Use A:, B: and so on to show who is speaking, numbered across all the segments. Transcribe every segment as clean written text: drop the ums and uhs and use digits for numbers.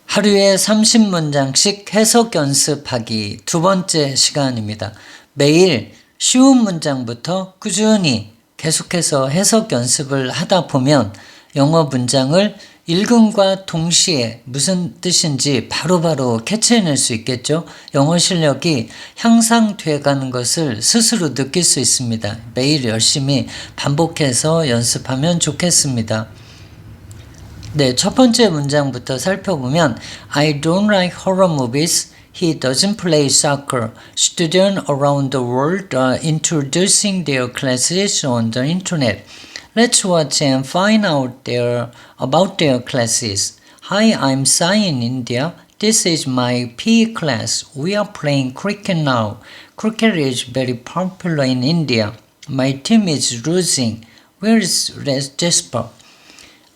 A: 하루에 30문장씩 해석 연습하기 두 번째 시간입니다. 매일 쉬운 문장부터 꾸준히 계속해서 해석 연습을 하다 보면 영어 문장을 읽음과 동시에 무슨 뜻인지 바로바로 캐치해낼 수 있겠죠. 영어 실력이 향상돼 가는 것을 스스로 느낄 수 있습니다. 매일 열심히 반복해서 연습하면 좋겠습니다. 네, 첫 번째 문장부터 살펴보면 I don't like horror movies. He doesn't play soccer. Students around the world are introducing their classes on the internet. Let's watch and find out about their classes. Hi, I'm Sai in India. This is my PE class. We are playing cricket now. Cricket is very popular in India. My team is losing. Where is Jasper?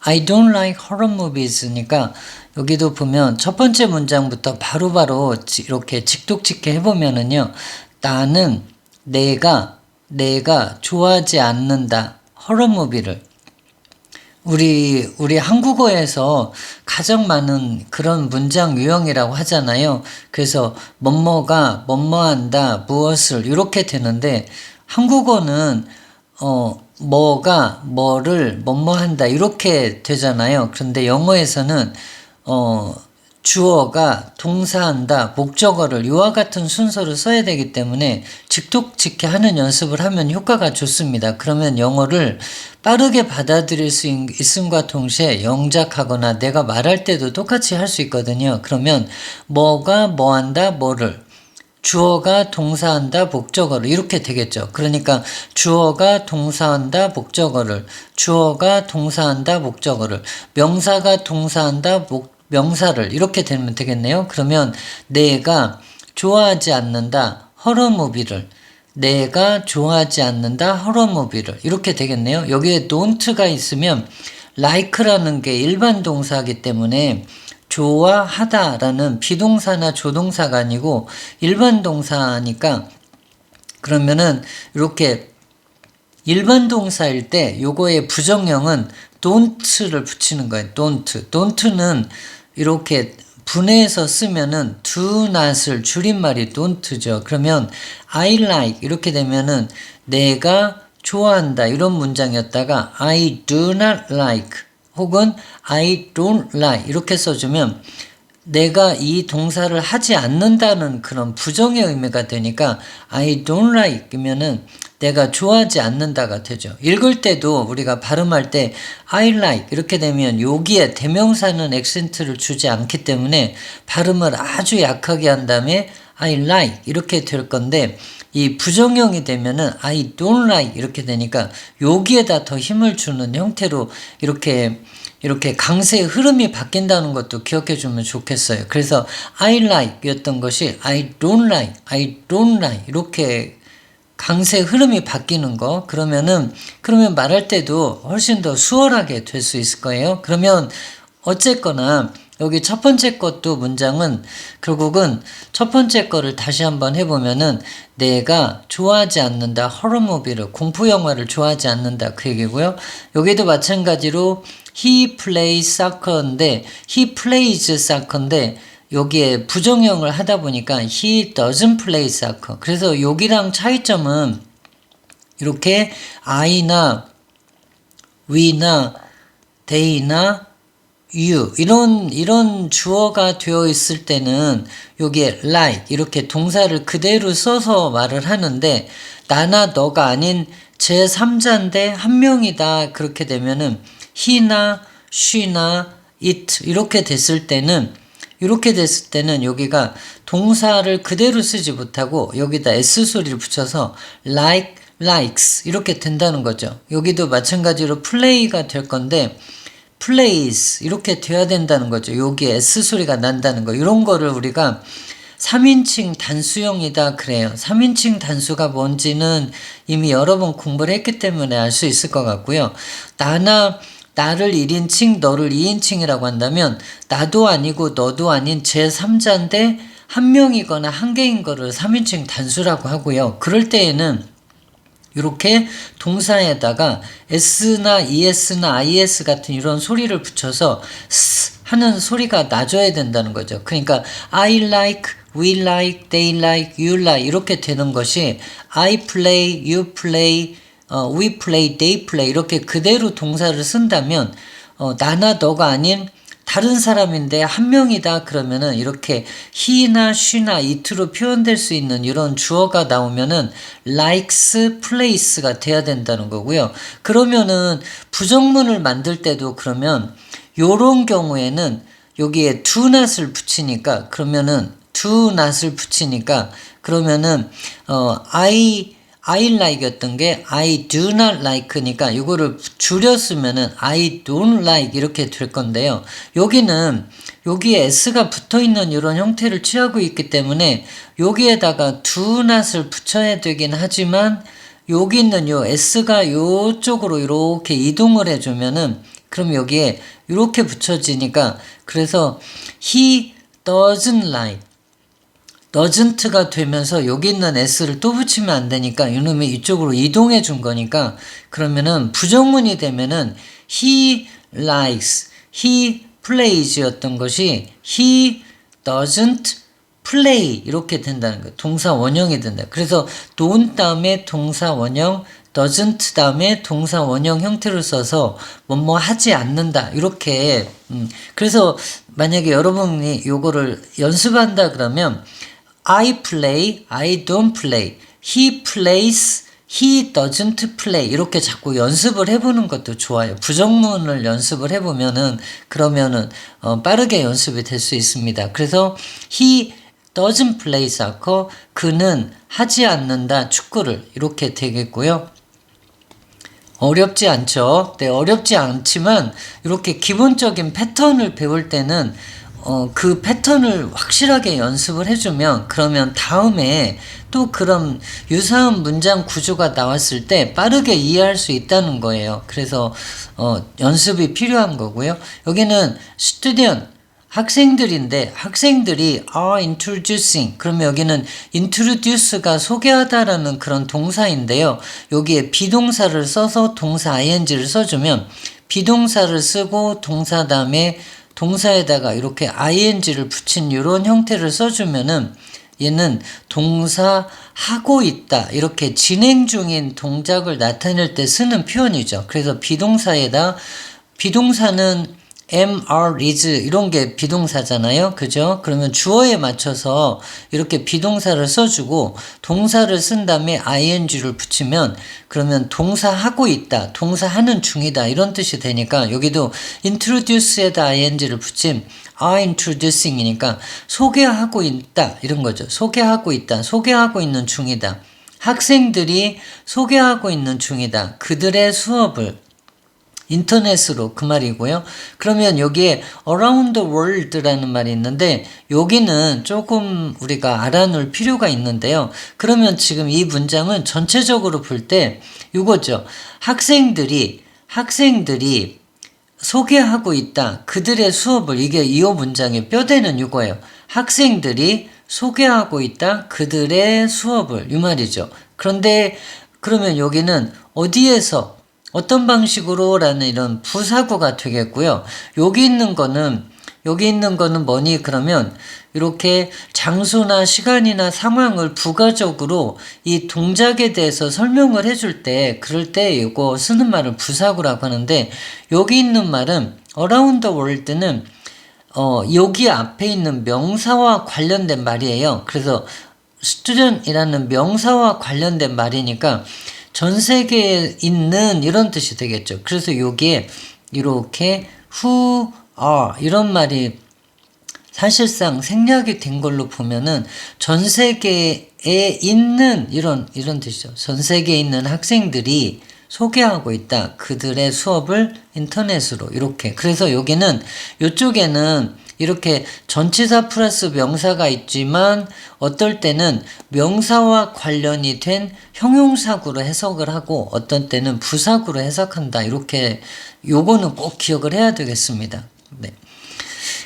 A: I don't like horror movies니까 여기도 보면 첫 번째 문장부터 바로바로 이렇게 직독직해 해보면은요. 나는 내가 좋아하지 않는다. 호러 무비를. 우리 한국어에서 가장 많은 그런 문장 유형이라고 하잖아요. 그래서 뭐뭐가 뭐뭐한다 무엇을 이렇게 되는데 한국어는 뭐가 뭐를 뭐뭐한다 이렇게 되잖아요. 그런데 영어에서는 주어가 동사한다 목적어를 이와 같은 순서로 써야 되기 때문에 직독직해 하는 연습을 하면 효과가 좋습니다. 그러면 영어를 빠르게 받아들일 수 있음과 동시에 영작하거나 내가 말할 때도 똑같이 할 수 있거든요. 그러면 뭐가 뭐한다 뭐를 주어가 동사한다 목적어를 이렇게 되겠죠. 그러니까 주어가 동사한다 목적어를 주어가 동사한다 목적어를 명사가 동사한다 명사를 이렇게 되면 되겠네요. 그러면 내가 좋아하지 않는다 호러무비를 내가 좋아하지 않는다 호러무비를 이렇게 되겠네요. 여기에 don't가 있으면 like라는 게 일반 동사이기 때문에 좋아하다라는 비동사나 조동사가 아니고 일반 동사니까 그러면은 이렇게 일반 동사일 때 요거의 부정형은 don't를 붙이는 거예요. don't는 이렇게 분해해서 쓰면은 do not을 줄임말이 don't죠. 그러면 I like 이렇게 되면은 내가 좋아한다 이런 문장이었다가 I do not like 혹은 I don't like 이렇게 써주면 내가 이 동사를 하지 않는다는 그런 부정의 의미가 되니까 I don't like 이면은 내가 좋아하지 않는다가 되죠. 읽을 때도 우리가 발음할 때 I like 이렇게 되면 여기에 대명사는 액센트를 주지 않기 때문에 발음을 아주 약하게 한 다음에 I like 이렇게 될 건데 이 부정형이 되면은 I don't like 이렇게 되니까 여기에다 더 힘을 주는 형태로 이렇게 강세의 흐름이 바뀐다는 것도 기억해 주면 좋겠어요. 그래서 I like 였던 것이 I don't like 이렇게 강세의 흐름이 바뀌는 거 그러면 말할 때도 훨씬 더 수월하게 될 수 있을 거예요. 그러면 어쨌거나 여기 첫 번째 것도 문장은 결국은 첫 번째 거를 다시 한번 해보면은 내가 좋아하지 않는다 호러무비를 공포 영화를 좋아하지 않는다 그 얘기고요. 여기도 마찬가지로 he plays soccer인데 he plays soccer인데 여기에 부정형을 하다 보니까 he doesn't play soccer. 그래서 여기랑 차이점은 이렇게 I나 we나 they나 you 이런 주어가 되어 있을 때는 여기에 like 이렇게 동사를 그대로 써서 말을 하는데 나나 너가 아닌 제3자인데 한 명이다 그렇게 되면은 he나 she나 it 이렇게 됐을 때는 여기가 동사를 그대로 쓰지 못하고 여기다 s 소리를 붙여서 like, likes 이렇게 된다는 거죠. 여기도 마찬가지로 play가 될 건데 plays 이렇게 돼야 된다는 거죠. 여기에 s 소리가 난다는 거. 이런 거를 우리가 3인칭 단수형이다 그래요. 3인칭 단수가 뭔지는 이미 여러 번 공부를 했기 때문에 알 수 있을 것 같고요. 나를 1인칭 너를 2인칭이라고 한다면 나도 아니고 너도 아닌 제3자인데 한 명이거나 한 개인 거를 3인칭 단수라고 하고요. 그럴 때에는 이렇게 동사에다가 s나 es나 is 같은 이런 소리를 붙여서 하는 소리가 나줘야 된다는 거죠. 그러니까 I like, we like, they like, you like 이렇게 되는 것이 I play, you play, we play, they play 이렇게 그대로 동사를 쓴다면 나나 너가 아닌 다른 사람인데 한 명이다 그러면은 이렇게 he나 she나 it로 표현될 수 있는 이런 주어가 나오면은 likes, place가 돼야 된다는 거고요. 그러면은 부정문을 만들 때도 그러면 요런 경우에는 여기에 do not을 붙이니까 그러면은 do not을 붙이니까 그러면은 I like였던 게 I do not like니까 이거를 줄였으면은 I don't like 이렇게 될 건데요. 여기에 s가 붙어 있는 이런 형태를 취하고 있기 때문에 여기에다가 do not을 붙여야 되긴 하지만 여기 있는 요 s가 요쪽으로 이렇게 이동을 해주면은 그럼 여기에 이렇게 붙여지니까 그래서 he doesn't like doesn't가 되면서 여기 있는 s를 또 붙이면 안 되니까 이놈이 이쪽으로 이동해 준 거니까 그러면은 부정문이 되면은 he likes, he plays였던 것이 he doesn't play 이렇게 된다는 거예요. 동사 원형이 된다. 그래서 don't 다음에 동사 원형, doesn't 다음에 동사 원형 형태를 써서 뭐뭐 하지 않는다 이렇게 그래서 만약에 여러분이 요거를 연습한다 그러면 I play, I don't play, he plays, he doesn't play 이렇게 자꾸 연습을 해보는 것도 좋아요. 부정문을 연습을 해보면은 그러면은 빠르게 연습이 될 수 있습니다. 그래서 he doesn't play soccer 그는 하지 않는다 축구를 이렇게 되겠고요. 어렵지 않죠. 네, 어렵지 않지만 이렇게 기본적인 패턴을 배울 때는 그 패턴을 확실하게 연습을 해주면 그러면 다음에 또 그런 유사한 문장 구조가 나왔을 때 빠르게 이해할 수 있다는 거예요. 그래서 연습이 필요한 거고요. 여기는 student 학생들인데 학생들이 are introducing 그러면 여기는 introduce가 소개하다라는 그런 동사인데요. 여기에 비동사를 써서 동사 ing를 써주면 비동사를 쓰고 동사 다음에 동사에다가 이렇게 ing를 붙인 이런 형태를 써주면은 얘는 동사 하고 있다 이렇게 진행 중인 동작을 나타낼 때 쓰는 표현이죠. 그래서 비동사에다 비동사는 am, are, is 이런 게 비동사잖아요. 그죠? 그러면 주어에 맞춰서 이렇게 비동사를 써주고 동사를 쓴 다음에 ing를 붙이면 그러면 동사 하고 있다, 동사 하는 중이다 이런 뜻이 되니까 여기도 introduce에다 ing를 붙임 are introducing이니까 소개하고 있다 이런 거죠. 소개하고 있다, 소개하고 있는 중이다. 학생들이 소개하고 있는 중이다. 그들의 수업을 인터넷으로 그 말이고요. 그러면 여기에 around the world라는 말이 있는데 여기는 조금 우리가 알아놓을 필요가 있는데요. 그러면 지금 이 문장은 전체적으로 볼 때 이거죠. 학생들이 소개하고 있다. 그들의 수업을 이게 이 문장의 뼈대는 이거예요. 학생들이 소개하고 있다. 그들의 수업을 이 말이죠. 그런데 그러면 여기는 어디에서 어떤 방식으로 라는 이런 부사구가 되겠고요. 여기 있는 거는 뭐니 그러면 이렇게 장소나 시간이나 상황을 부가적으로 이 동작에 대해서 설명을 해줄 때 그럴 때 이거 쓰는 말을 부사구라고 하는데 여기 있는 말은 around the world는 여기 앞에 있는 명사와 관련된 말이에요. 그래서 student이라는 명사와 관련된 말이니까 전 세계에 있는 이런 뜻이 되겠죠. 그래서 여기에 이렇게 who are 이런 말이 사실상 생략이 된 걸로 보면은 전 세계에 있는 이런 뜻이죠. 전 세계에 있는 학생들이 소개하고 있다. 그들의 수업을 인터넷으로 이렇게. 그래서 여기는 이쪽에는 이렇게 전치사 플러스 명사가 있지만 어떨 때는 명사와 관련이 된 형용사구로 해석을 하고 어떤 때는 부사구로 해석한다. 이렇게 요거는 꼭 기억을 해야 되겠습니다. 네.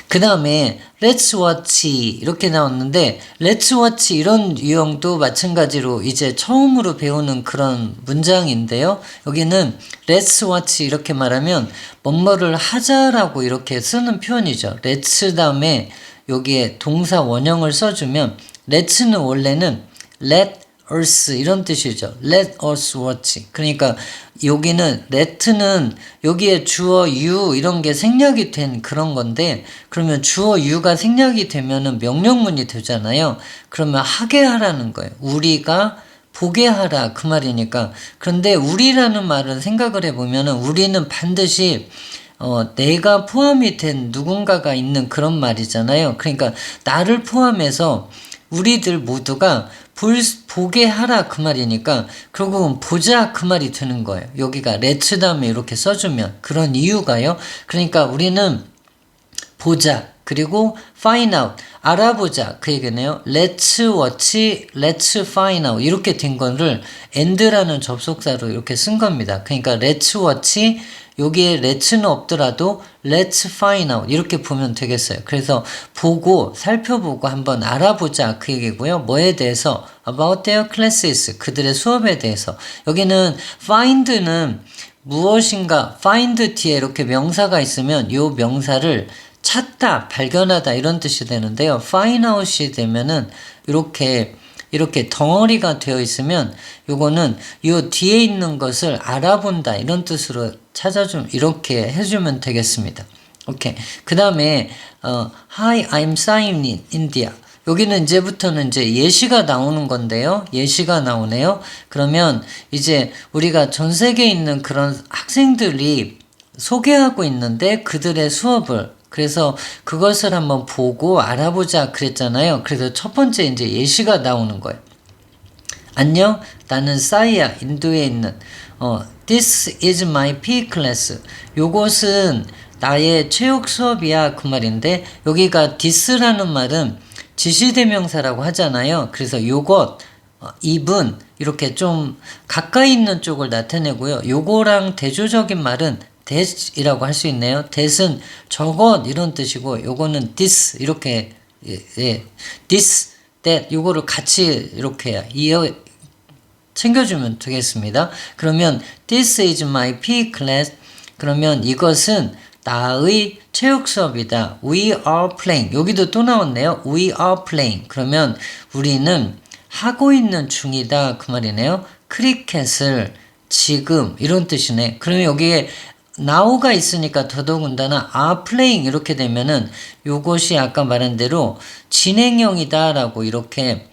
A: 그 다음에 let's watch 이렇게 나왔는데 let's watch 이런 유형도 마찬가지로 이제 처음으로 배우는 그런 문장인데요. 여기는 let's watch 이렇게 말하면 뭐뭐를 하자라고 이렇게 쓰는 표현이죠. let's 다음에 여기에 동사 원형을 써주면 let'는 원래는 let us 이런 뜻이죠. let us watch. 그러니까 여기는 let는 여기에 주어 you 이런 게 생략이 된 그런 건데, 그러면 주어 you가 생략이 되면은 명령문이 되잖아요. 그러면 하게 하라는 거예요. 우리가 보게 하라 그 말이니까. 그런데 우리라는 말은 생각을 해보면은 우리는 반드시 내가 포함이 된 누군가가 있는 그런 말이잖아요. 그러니까 나를 포함해서 우리들 모두가 보게 하라 그 말이니까 결국은 보자 그 말이 되는 거예요. 여기가 let's 다음에 이렇게 써주면 그런 이유가요. 그러니까 우리는 보자 그리고 find out 알아보자 그 얘기네요. let's watch, let's find out 이렇게 된 거를 and라는 접속사로 이렇게 쓴 겁니다. 그러니까 let's watch 여기에 let'는 없더라도 let's find out 이렇게 보면 되겠어요. 그래서 보고 살펴보고 한번 알아보자 그 얘기고요. 뭐에 대해서 about their classes 그들의 수업에 대해서. 여기는 find는 무엇인가 find 뒤에 이렇게 명사가 있으면 이 명사를 찾다 발견하다 이런 뜻이 되는데요. find out이 되면은 이렇게 덩어리가 되어 있으면 요거는 요 뒤에 있는 것을 알아본다 이런 뜻으로 이렇게 해주면 되겠습니다. 오케이. 그 다음에 Hi, I'm Saim in India. 여기는 이제부터는 이제 예시가 나오는 건데요. 예시가 나오네요. 그러면 이제 우리가 전 세계에 있는 그런 학생들이 소개하고 있는데 그들의 수업을 그래서 그것을 한번 보고 알아보자 그랬잖아요. 그래서 첫 번째 이제 예시가 나오는 거예요. 안녕, 나는 싸이야. 인도에 있는 This is my PE class. 요것은 나의 체육 수업이야 그 말인데 여기가 this라는 말은 지시대명사라고 하잖아요. 그래서 요것, 입은 이렇게 좀 가까이 있는 쪽을 나타내고요. 요거랑 대조적인 말은 that이라고 할 수 있네요. that은 저것 이런 뜻이고 요거는 this 이렇게 this, that 요거를 같이 이렇게 챙겨주면 되겠습니다. 그러면 this is my PE class. 그러면 이것은 나의 체육 수업이다. We are playing. 여기도 또 나왔네요. We are playing. 그러면 우리는 하고 있는 중이다 그 말이네요. 크리켓을 지금 이런 뜻이네. 그러면 여기에 now가 있으니까 더더군다나 are playing 이렇게 되면은 요것이 아까 말한 대로 진행형이다라고 이렇게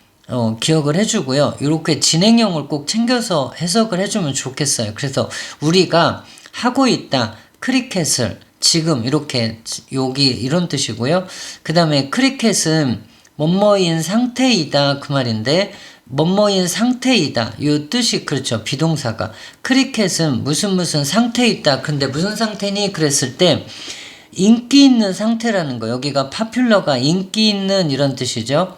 A: 기억을 해주고요. 이렇게 진행형을 꼭 챙겨서 해석을 해주면 좋겠어요. 그래서 우리가 하고 있다 크리켓을 지금 이렇게 여기 이런 뜻이고요. 그 다음에 크리켓은 뭐뭐인 상태이다 그 말인데 뭐뭐인 상태이다 이 뜻이 그렇죠. 비동사가 크리켓은 무슨 상태에 있다. 근데 무슨 상태니 그랬을 때 인기 있는 상태라는 거. 여기가 popular가 인기 있는 이런 뜻이죠.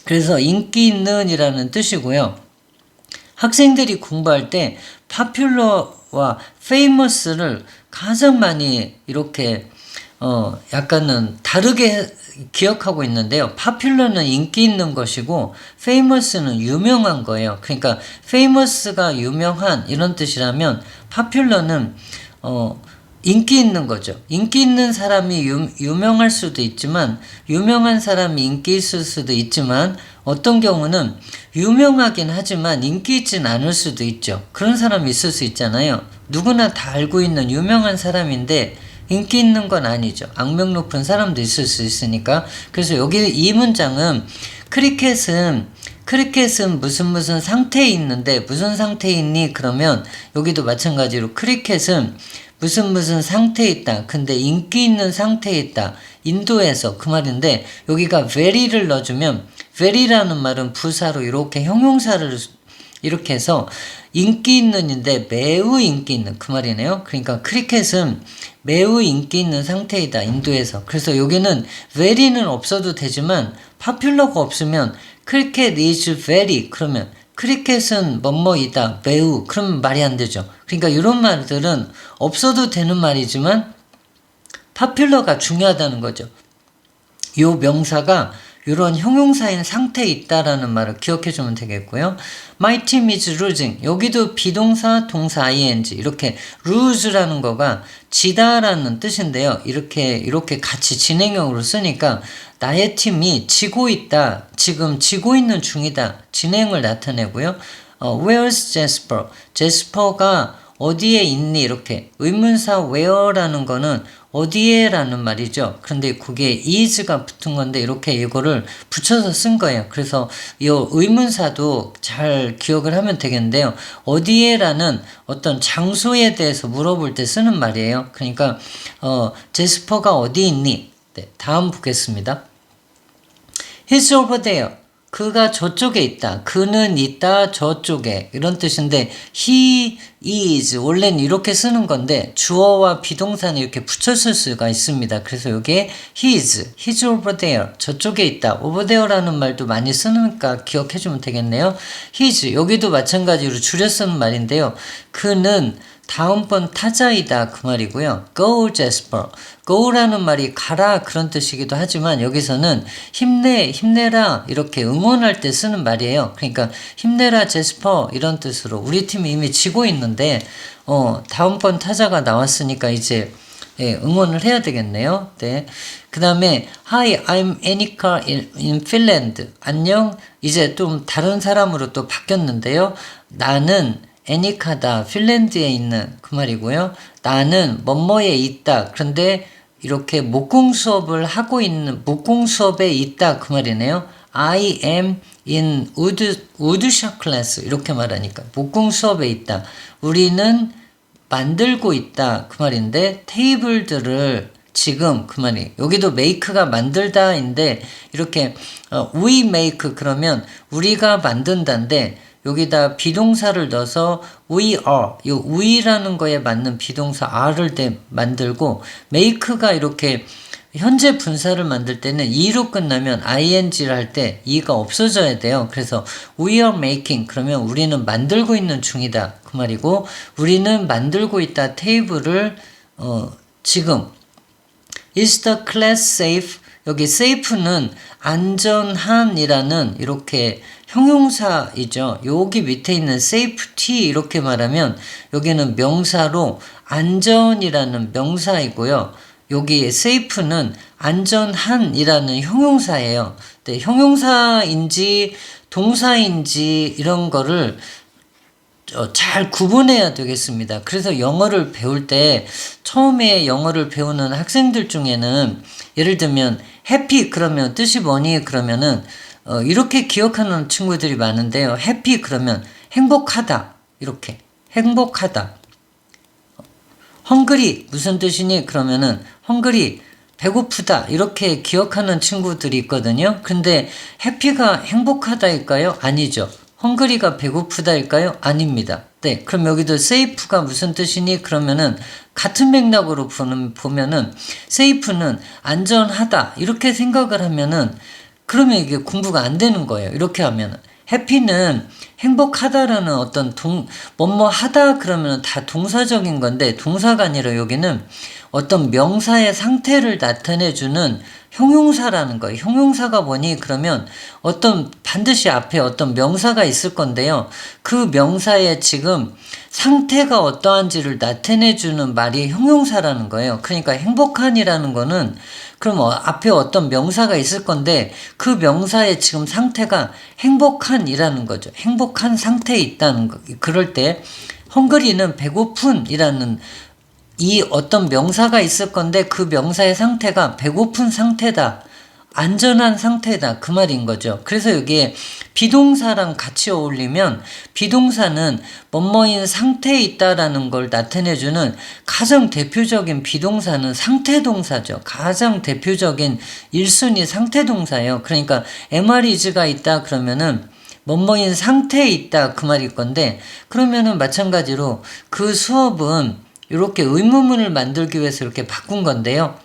A: 그래서 인기 있는 이라는 뜻이고요. 학생들이 공부할 때 popular와 famous를 가장 많이 이렇게 약간은 다르게 기억하고 있는데요. popular는 인기 있는 것이고 famous는 유명한 거예요. 그러니까 famous가 유명한 이런 뜻이라면 popular는 인기 있는 거죠. 인기 있는 사람이 유명할 수도 있지만 유명한 사람이 인기 있을 수도 있지만 어떤 경우는 유명하긴 하지만 인기 있진 않을 수도 있죠. 그런 사람이 있을 수 있잖아요. 누구나 다 알고 있는 유명한 사람인데 인기 있는 건 아니죠. 악명 높은 사람도 있을 수 있으니까. 그래서 여기 이 문장은 크리켓은 무슨 상태에 있는데 무슨 상태에 있니? 그러면 여기도 마찬가지로 크리켓은 무슨 상태에 있다. 근데 인기 있는 상태에 있다. 인도에서 그 말인데 여기가 very를 넣어주면 very라는 말은 부사로 이렇게 형용사를 이렇게 해서 인기 있는인데 매우 인기 있는 그 말이네요. 그러니까 크리켓은 매우 인기 있는 상태이다. 인도에서. 그래서 여기는 very는 없어도 되지만 popular가 없으면 cricket is very 그러면 크리켓은 뭐뭐이다. 매우 그러면 말이 안 되죠. 그러니까 이런 말들은 없어도 되는 말이지만 popular가 중요하다는 거죠. 요 명사가 이런 형용사인 상태에 있다라는 말을 기억해 주면 되겠고요. My team is losing. 여기도 비동사, 동사 ing 이렇게 lose라는 거가 지다라는 뜻인데요. 이렇게 같이 진행형으로 쓰니까 나의 팀이 지고 있다. 지금 지고 있는 중이다. 진행을 나타내고요. Where's Jasper? 제스퍼가 어디에 있니? 이렇게 의문사 where라는 거는 어디에 라는 말이죠. 그런데 그게 is가 붙은 건데 이렇게 이거를 붙여서 쓴 거예요. 그래서 이 의문사도 잘 기억을 하면 되겠는데요. 어디에 라는 어떤 장소에 대해서 물어볼 때 쓰는 말이에요. 그러니까 제스퍼가 어디 있니? 네, 다음 보겠습니다. He's over there. 그가 저쪽에 있다. 그는 있다. 저쪽에. 이런 뜻인데 he is 원래는 이렇게 쓰는 건데 주어와 비동사는 이렇게 붙였을 수가 있습니다. 그래서 여기에 he's over there. 저쪽에 있다. over there라는 말도 많이 쓰니까 기억해 주면 되겠네요. he's 여기도 마찬가지로 줄여 쓰는 말인데요. 그는 다음번 타자이다 그 말이고요. Go Jasper. go라는 말이 가라 그런 뜻이기도 하지만 여기서는 힘내라 이렇게 응원할 때 쓰는 말이에요. 그러니까 힘내라 제스퍼 이런 뜻으로 우리 팀이 이미 지고 있는데 다음번 타자가 나왔으니까 이제 응원을 해야 되겠네요. 네. 그 다음에 Hi, I'm Annika in Finland. 안녕. 이제 좀 다른 사람으로 또 바뀌었는데요. 나는 애니카다. 핀란드에 있는 그 말이고요. 나는 뭐뭐에 있다. 그런데 이렇게 목공 수업을 하고 있는 목공 수업에 있다 그 말이네요. I am in woodshop class 이렇게 말하니까 목공 수업에 있다. 우리는 만들고 있다 그 말인데 테이블들을 지금 그 말이 여기도 make가 만들다인데 이렇게 we make 그러면 우리가 만든다인데 여기다 비동사를 넣어서 we are, 이 we라는 거에 맞는 비동사 are를 만들고 make가 이렇게 현재 분사를 만들 때는 e로 끝나면 ing를 할 때 e가 없어져야 돼요. 그래서 we are making 그러면 우리는 만들고 있는 중이다 그 말이고 우리는 만들고 있다 테이블을 지금 is the class safe 여기 safe는 안전한이라는 이렇게 형용사이죠. 여기 밑에 있는 safety 이렇게 말하면 여기는 명사로 안전이라는 명사이고요. 여기 safe는 안전한이라는 형용사예요. 네, 형용사인지 동사인지 이런 거를 잘 구분해야 되겠습니다. 그래서 영어를 배울 때 처음에 영어를 배우는 학생들 중에는 예를 들면 happy 그러면 뜻이 뭐니 그러면은 이렇게 기억하는 친구들이 많은데요. happy 그러면 행복하다 이렇게 행복하다. hungry 무슨 뜻이니 그러면은 hungry 배고프다 이렇게 기억하는 친구들이 있거든요. 근데 happy가 행복하다일까요? 아니죠. 헝그리가 배고프다일까요? 아닙니다. 네, 그럼 여기도 safe가 무슨 뜻이니? 그러면은 같은 맥락으로 보면은 safe는 안전하다 이렇게 생각을 하면은 그러면 이게 공부가 안 되는 거예요. 이렇게 하면은 happy는 행복하다라는 어떤 뭐뭐 하다 그러면 다 동사적인 건데 동사가 아니라 여기는 어떤 명사의 상태를 나타내주는 형용사라는 거예요. 형용사가 뭐니? 그러면 반드시 앞에 어떤 명사가 있을 건데요. 그 명사의 지금 상태가 어떠한지를 나타내주는 말이 형용사라는 거예요. 그러니까 행복한이라는 거는 그럼 앞에 어떤 명사가 있을 건데 그 명사의 지금 상태가 행복한이라는 거죠. 행복한 상태에 있다는 거. 그럴 때 헝그리는 배고픈이라는 이 어떤 명사가 있을 건데 그 명사의 상태가 배고픈 상태다. 안전한 상태다. 그 말인 거죠. 그래서 여기에 비동사랑 같이 어울리면 비동사는 뭐뭐인 상태에 있다라는 걸 나타내주는 가장 대표적인 비동사는 상태동사죠. 가장 대표적인 1순위 상태동사예요. 그러니까 MR이즈가 있다 그러면은 뭐뭐인 상태에 있다 그 말일 건데 그러면은 마찬가지로 그 수업은 이렇게 의문문을 만들기 위해서 이렇게 바꾼 건데요.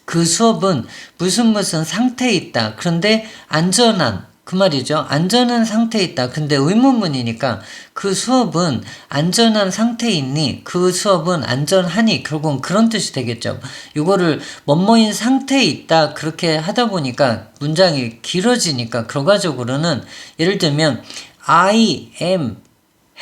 A: 그 수업은 무슨 상태에 있다. 그런데 안전한 그 말이죠. 안전한 상태에 있다. 근데 의문문이니까 그 수업은 안전한 상태에 있니? 그 수업은 안전하니? 결국은 그런 뜻이 되겠죠. 이거를 뭐뭐인 상태에 있다. 그렇게 하다 보니까 문장이 길어지니까 결과적으로는 예를 들면 I am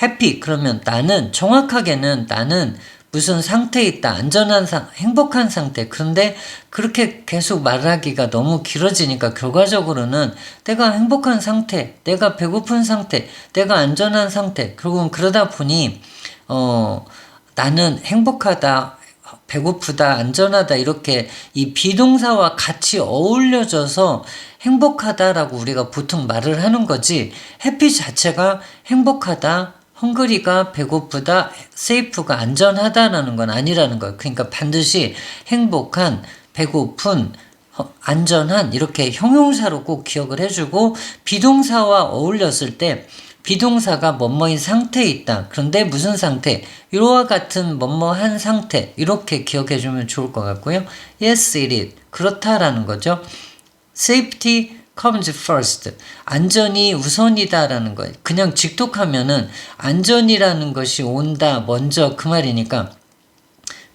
A: happy 그러면 나는 정확하게는 나는 무슨 상태에 있다. 안전한 행복한 상태. 그런데 그렇게 계속 말하기가 너무 길어지니까 결과적으로는 내가 행복한 상태, 내가 배고픈 상태, 내가 안전한 상태. 결국은 그러다 보니 나는 행복하다, 배고프다, 안전하다 이렇게 이 비동사와 같이 어울려져서 행복하다라고 우리가 보통 말을 하는 거지 해피 자체가 행복하다, 헝그리가 배고프다, 세이프가 안전하다라는 건 아니라는 거예요. 그러니까 반드시 행복한, 배고픈, 안전한 이렇게 형용사로 꼭 기억을 해주고 비동사와 어울렸을 때 비동사가 뭐뭐인 상태에 있다. 그런데 무슨 상태? 이와 같은 뭐뭐한 상태 이렇게 기억해주면 좋을 것 같고요. Yes, it is. 그렇다라는 거죠. Safety comes first. 안전이 우선이다라는 거예요. 그냥 직독하면은 안전이라는 것이 온다 먼저 그 말이니까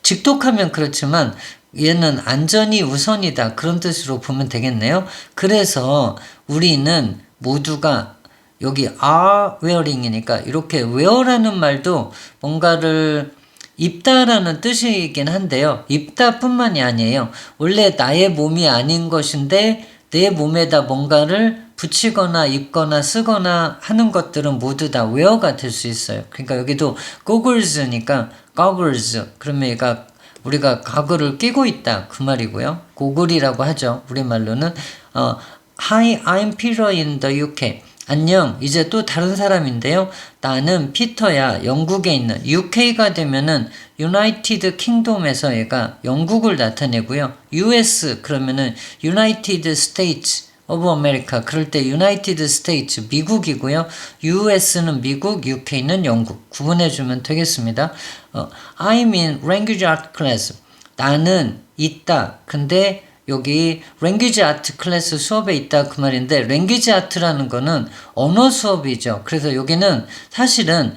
A: 직독하면 그렇지만 얘는 안전이 우선이다 그런 뜻으로 보면 되겠네요. 그래서 우리는 모두가 여기 are wearing이니까 이렇게 wear라는 말도 뭔가를 입다라는 뜻이긴 한데요. 입다 뿐만이 아니에요. 원래 나의 몸이 아닌 것인데 내 몸에다 뭔가를 붙이거나 입거나 쓰거나 하는 것들은 모두 다 wear가 될 수 있어요. 그러니까 여기도 goggles니까 goggles 그러면 얘가 우리가 가글을 끼고 있다 그 말이고요. 고글이라고 하죠. 우리말로는 Hi, I'm Peter in the UK. 안녕, 이제 또 다른 사람인데요. 나는 피터야. 영국에 있는 UK가 되면은 United Kingdom에서 얘가 영국을 나타내고요. US 그러면은 United States of America 그럴 때 United States 미국이고요. US는 미국, UK는 영국 구분해주면 되겠습니다. I'm in language art class. 나는 있다. 근데 여기 language art class 수업에 있다 그 말인데 language art라는 거는 언어 수업이죠. 그래서 여기는 사실은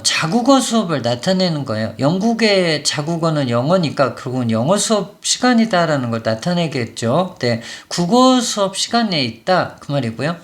A: 자국어 수업을 나타내는 거예요. 영국의 자국어는 영어니까 결국은 영어 수업 시간이다라는 걸 나타내겠죠. 네, 국어 수업 시간에 있다 그 말이고요.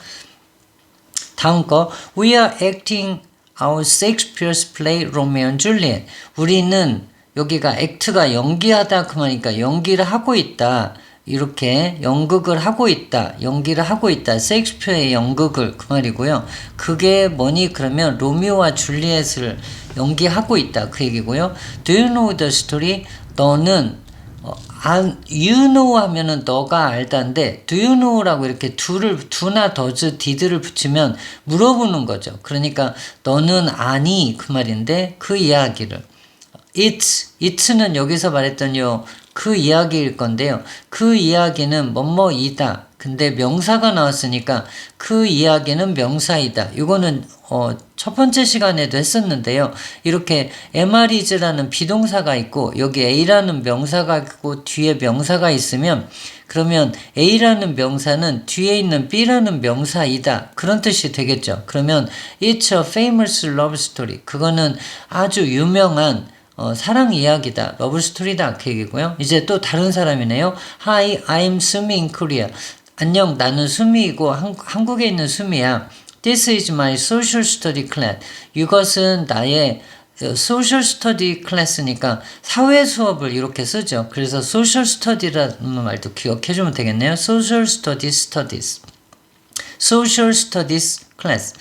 A: 다음 거 We are acting our Shakespeare's play Romeo and Juliet. 우리는 여기가 act가 연기하다 그 말이니까 연기를 하고 있다. 이렇게 연극을 하고 있다. 연기를 하고 있다. 셰익스피어의 연극을 그 말이고요. 그게 뭐니 그러면 로미오와 줄리엣을 연기하고 있다. 그 얘기고요. Do you know the story? 너는 you know 하면은 너가 알다인데 do you know라고 이렇게 do나 does, did를 붙이면 물어보는 거죠. 그러니까 너는 아니 그 말인데 그 이야기를 it'는 여기서 말했던 그 이야기일 건데요. 그 이야기는 뭐뭐이다. 근데 명사가 나왔으니까 그 이야기는 명사이다. 이거는 첫 번째 시간에도 했었는데요. 이렇게 MRIs라는 비동사가 있고 여기 A라는 명사가 있고 뒤에 명사가 있으면 그러면 A라는 명사는 뒤에 있는 B라는 명사이다. 그런 뜻이 되겠죠. 그러면 It's a famous love story. 그거는 아주 유명한 사랑 이야기다. 러브 스토리다. 그 얘기고요. 이제 또 다른 사람이네요. Hi, I'm 수미 in Korea. 안녕, 나는 수미이고 한국에 있는 수미야. This is my social study class. 이것은 나의 social study class니까 사회 수업을 이렇게 쓰죠. 그래서 social study라는 말도 기억해주면 되겠네요. social studies. Social Studies class.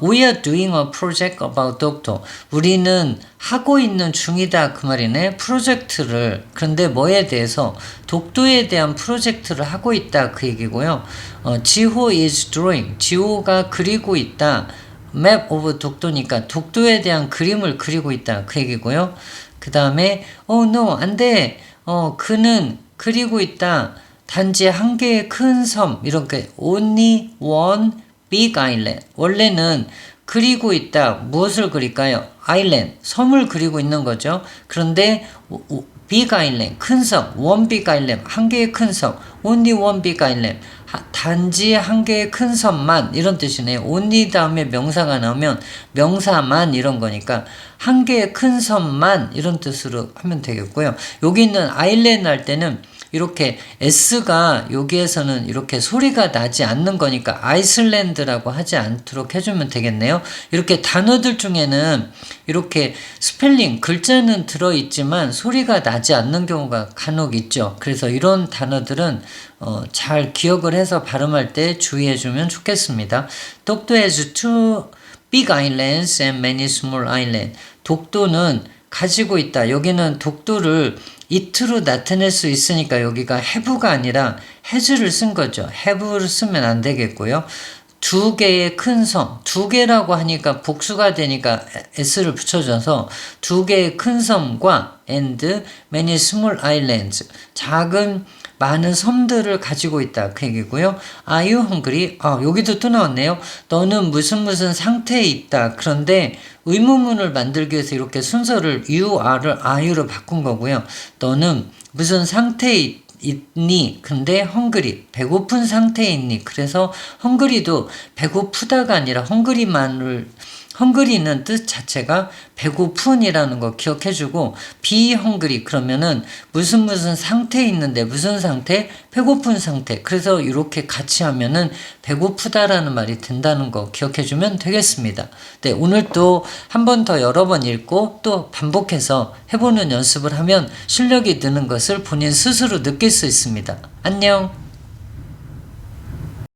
A: We are doing a project about doctor. 우리는 하고 있는 중이다 그 말이네. 프로젝트를. 그런데 뭐에 대해서? 독도에 대한 프로젝트를 하고 있다 그 얘기고요. 지호 is drawing. 지호가 그리고 있다. map of 독도니까 독도에 대한 그림을 그리고 있다 그 얘기고요. 그 다음에 no 안 돼. 그는 그리고 있다. 단지 한 개의 큰 섬 이렇게 only one big island. 원래는 그리고 있다. 무엇을 그릴까요? island 섬을 그리고 있는 거죠. 그런데 big island 큰 섬 one big island 한 개의 큰 섬 only one big island 단지 한 개의 큰 섬만 이런 뜻이네요. only 다음에 명사가 나오면 명사만 이런 거니까 한 개의 큰 섬만 이런 뜻으로 하면 되겠고요. 여기 있는 아일랜드 할 때는 이렇게 S가 여기에서는 이렇게 소리가 나지 않는 거니까 아이슬란드라고 하지 않도록 해주면 되겠네요. 이렇게 단어들 중에는 이렇게 스펠링, 글자는 들어있지만 소리가 나지 않는 경우가 간혹 있죠. 그래서 이런 단어들은 잘 기억을 해서 발음할 때 주의해주면 좋겠습니다. 독도 has two big islands and many small islands. 독도는 가지고 있다. 여기는 독도를 it로 나타낼 수 있으니까 여기가 have가 아니라 has를 쓴 거죠. have를 쓰면 안 되겠고요. 두 개의 큰 섬, 두 개라고 하니까 복수가 되니까 s를 붙여줘서 두 개의 큰 섬과 and many small islands, 작은 많은 섬들을 가지고 있다 그 얘기고요. Are you hungry? 여기도 또 나왔네요. 너는 무슨 상태에 있다. 그런데 의문문을 만들기 위해서 이렇게 순서를 you are를 are you로 바꾼 거고요. 너는 무슨 상태에 있니? 근데 hungry, 배고픈 상태에 있니? 그래서 hungry도 배고프다가 아니라 헝그리는 뜻 자체가 배고픈이라는 거 기억해주고 be hungry 그러면은 무슨 상태에 있는데 무슨 상태? 배고픈 상태. 그래서 이렇게 같이 하면은 배고프다라는 말이 된다는 거 기억해주면 되겠습니다. 네, 오늘 또 한 번 더 여러 번 읽고 또 반복해서 해보는 연습을 하면 실력이 느는 것을 본인 스스로 느낄 수 있습니다. 안녕.